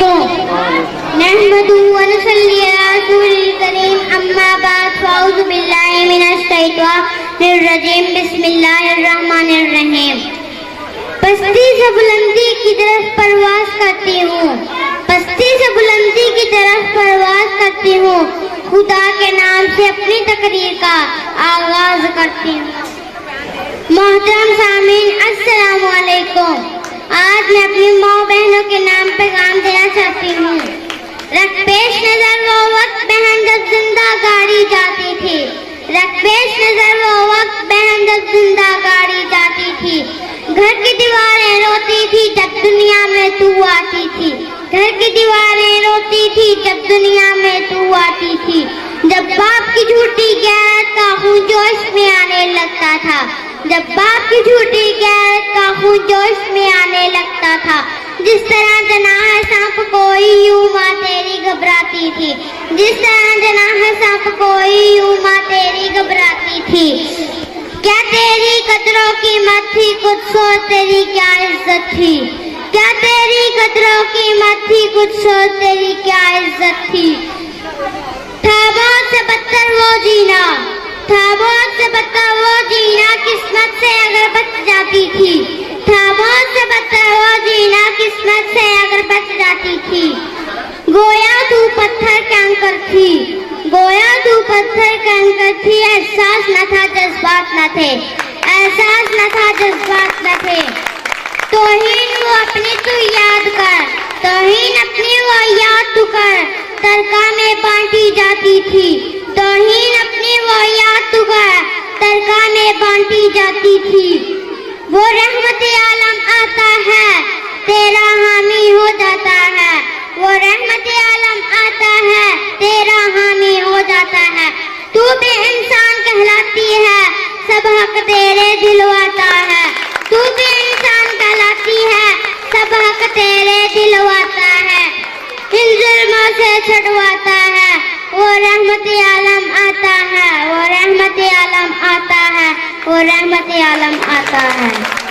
अलैकुम। नहमदुहु व नसल्ली अला रसूलिल करीम, अम्मा बाद, फ़अऊज़ु बिल्लाहि मिनश शैतानिर रजीम, बिस्मिल्लाहिर रहमानिर रहीम। पस्ती से बुलंदी की तरफ परवाज़ करती हूँ, पस्ती से बुलंदी की तरफ परवाज़ करती हूँ, खुदा के नाम से अपनी तकरीर का आगाज करती हूँ। मोहतरम सामीन, अस्सलामु अलैकुम। आज मैं अपनी माँ बहनों के नाम पैगाम देना चाहती हूँ। रख पेश नजर वो वक्त बहन जब जिंदा गाड़ी जाती थी, रख पेश नजर वो वक्त बहन जब जिंदा गाड़ी जाती थी। घर की दीवारें रोती थी जब दुनिया में तू आती थी, घर की दीवारें रोती थी जब दुनिया में तू आती थी। जब बाप की झूठी गैरत का खून जोश में आने लगता था, जब बाप की झूठी गैरत का खून जोश में आने लगता था। जिस तरह जनाह सांप कोई यूं माँ तेरी घबराती थी, जिस तरह जनाह सांप कोई यूं माँ तेरी घबराती थी। क्या तेरी कदरों की मत थी, कुछ सोच तेरी क्या इज्जत थी, क्या तेरी कदरों की मत थी, कुछ सोच तेरी क्या इज्जत थी। था बहुत से बदतर वो जीना, था बहुत से बदतर वो जीना, किस्मत से अगर बच जाती थी, था बहुत से बदतर वो जीना, किस्मत से अगर बच जाती थी। गोया तू पत्थर कंकर थी, गोया तू पत्थर कंकर थी, एहसास न था जज्बात न थे, एहसास न था जज्बात न थे। तौहीन वो अपनी तू याद कर, तौहीन अपनी वो याद तू कर, तरका में बांटी जाती थी। तौहीन अपनी वो याद तू कर, तरका में बांटी जाती थी। वो रहमत आलम आता है, तेरा हामी हो जाता है, वो रहमत आलम आता है, तेरा हामी हो जाता है। तू भी इंसान कहलाती है, सब हक तेरे दिलवाता है, तू भी इंसान कहलाती है, सब हक तेरे दिलवाता है। इन जुल्मों से छुड़वाता है, वो रहमत आलम आता है, वो रहमत आलम आता है, वो रहमत आलम आता है।